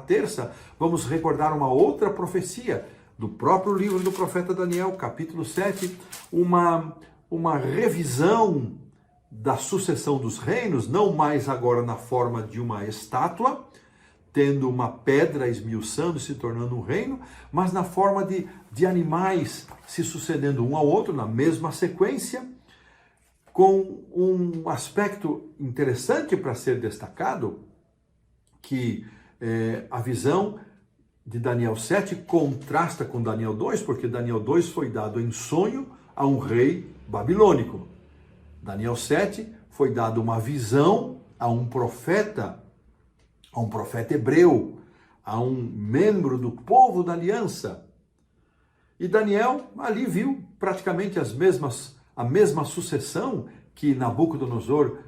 terça, vamos recordar uma outra profecia do próprio livro do profeta Daniel, capítulo 7, uma revisão da sucessão dos reinos, não mais agora na forma de uma estátua, tendo uma pedra esmiuçando e se tornando um reino, mas na forma de animais se sucedendo um ao outro, na mesma sequência, com um aspecto interessante para ser destacado, que a visão de Daniel 7 contrasta com Daniel 2, porque Daniel 2 foi dado em sonho a um rei babilônico. Daniel 7 foi dado uma visão a um profeta hebreu, a um membro do povo da aliança. E Daniel ali viu praticamente a mesma sucessão que Nabucodonosor,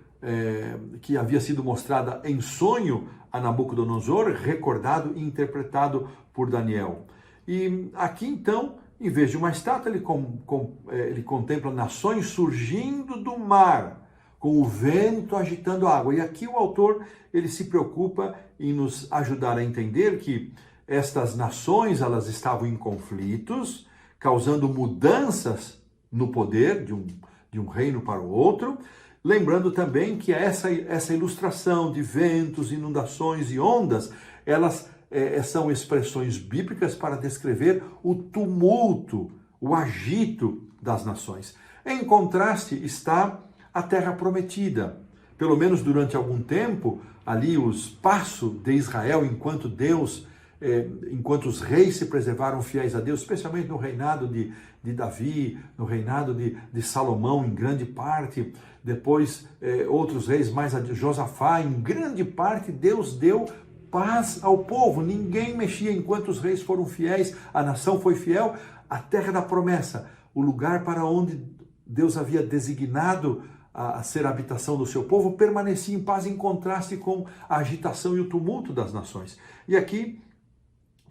que havia sido mostrada em sonho a Nabucodonosor, recordado e interpretado por Daniel. E aqui então, em vez de uma estátua, ele contempla nações surgindo do mar, com o vento agitando a água. E aqui o autor, ele se preocupa em nos ajudar a entender que estas nações, elas estavam em conflitos, causando mudanças no poder de um reino para o outro. Lembrando também que essa ilustração de ventos, inundações e ondas, elas são expressões bíblicas para descrever o tumulto, o agito das nações. Em contraste está a terra prometida. Pelo menos durante algum tempo, ali o espaço de Israel, enquanto os reis se preservaram fiéis a Deus, especialmente no reinado de Davi, no reinado de Salomão, em grande parte, depois outros reis mais adiante, Josafá, em grande parte Deus deu paz ao povo, ninguém mexia enquanto os reis foram fiéis, a nação foi fiel. A terra da promessa, o lugar para onde Deus havia designado a ser a habitação do seu povo, permanecia em paz, em contraste com a agitação e o tumulto das nações. E aqui,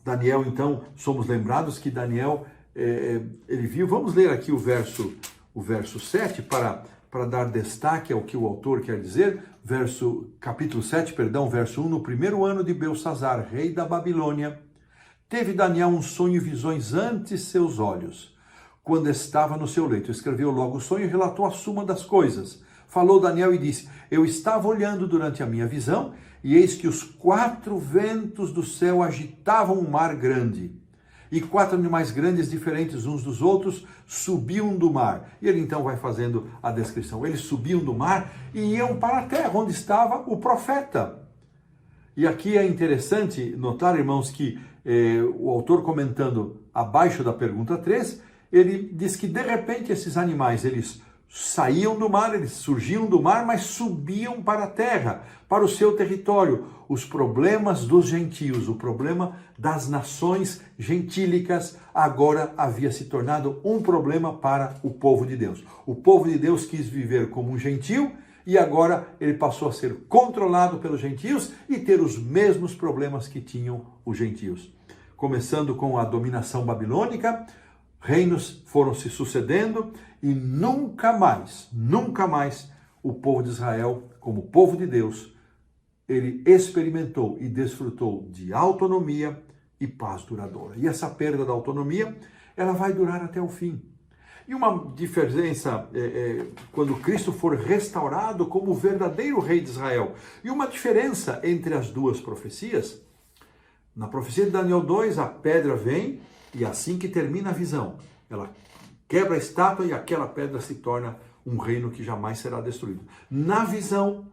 Daniel, então, somos lembrados que Daniel, ele viu, vamos ler aqui o verso 7, para dar destaque ao que o autor quer dizer, capítulo 7, verso 1, no primeiro ano de Belsazzar, rei da Babilônia, teve Daniel um sonho e visões ante seus olhos. Quando estava no seu leito, escreveu logo o sonho e relatou a suma das coisas. Falou Daniel e disse: eu estava olhando durante a minha visão, e eis que os 4 ventos do céu agitavam um mar grande. E 4 animais grandes, diferentes uns dos outros, subiam do mar. E ele então vai fazendo a descrição. Eles subiam do mar e iam para a terra, onde estava o profeta. E aqui é interessante notar, irmãos, que o autor comentando abaixo da pergunta 3, ele diz que de repente esses animais, eles saíam do mar, eles surgiam do mar, mas subiam para a terra, para o seu território. Os problemas dos gentios, o problema das nações gentílicas, agora havia se tornado um problema para o povo de Deus. O povo de Deus quis viver como um gentil e agora ele passou a ser controlado pelos gentios e ter os mesmos problemas que tinham os gentios. Começando com a dominação babilônica, reinos foram se sucedendo e nunca mais o povo de Israel, como povo de Deus, ele experimentou e desfrutou de autonomia e paz duradoura. E essa perda da autonomia, ela vai durar até o fim. E uma diferença quando Cristo for restaurado como o verdadeiro rei de Israel. E uma diferença entre as duas profecias. Na profecia de Daniel 2, a pedra vem e assim que termina a visão, ela quebra a estátua e aquela pedra se torna um reino que jamais será destruído. Na visão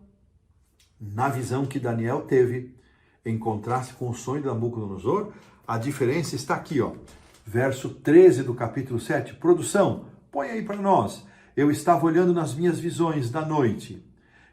que Daniel teve, em contraste com o sonho de Nabucodonosor, a diferença está aqui, verso 13 do capítulo 7. Produção, põe aí para nós. Eu estava olhando nas minhas visões da noite,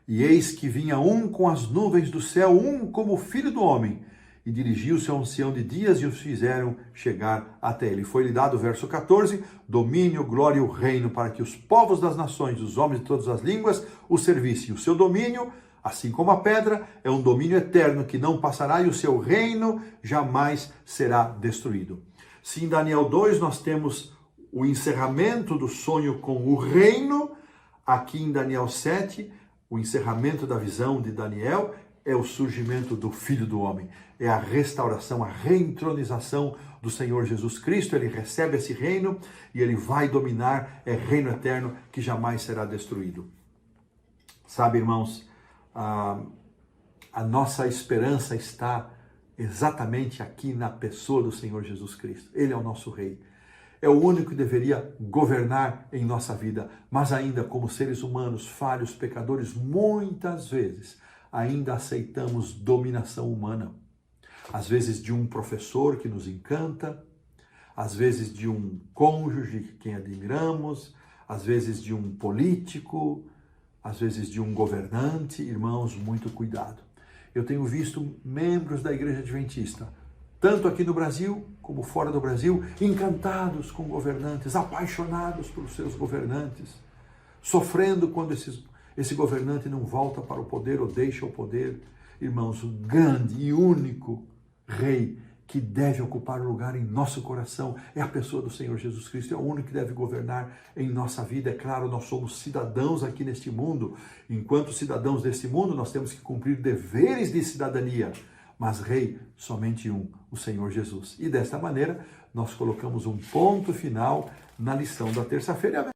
e eis que vinha um com as nuvens do céu, um como o filho do homem, e dirigiu-se ao ancião de dias e os fizeram chegar até ele. Foi-lhe dado, verso 14, domínio, glória e o reino, para que os povos das nações, os homens de todas as línguas, o servissem. O seu domínio, assim como a pedra, é um domínio eterno que não passará e o seu reino jamais será destruído. Se em Daniel 2 nós temos o encerramento do sonho com o reino, aqui em Daniel 7, o encerramento da visão de Daniel é o surgimento do Filho do Homem, é a restauração, a reentronização do Senhor Jesus Cristo. Ele recebe esse reino e ele vai dominar, é reino eterno que jamais será destruído. Sabe, irmãos, a nossa esperança está exatamente aqui na pessoa do Senhor Jesus Cristo. Ele é o nosso Rei. É o único que deveria governar em nossa vida, mas ainda como seres humanos, falhos, pecadores, muitas vezes ainda aceitamos dominação humana. Às vezes de um professor que nos encanta, às vezes de um cônjuge que quem admiramos, às vezes de um político, às vezes de um governante. Irmãos, muito cuidado. Eu tenho visto membros da Igreja Adventista, tanto aqui no Brasil como fora do Brasil, encantados com governantes, apaixonados pelos seus governantes, sofrendo quando esse governante não volta para o poder ou deixa o poder. Irmãos, o grande e único Rei que deve ocupar o lugar em nosso coração é a pessoa do Senhor Jesus Cristo. É o único que deve governar em nossa vida. É claro, nós somos cidadãos aqui neste mundo. Enquanto cidadãos deste mundo, nós temos que cumprir deveres de cidadania. Mas Rei, somente um, o Senhor Jesus. E desta maneira, nós colocamos um ponto final na lição da terça-feira.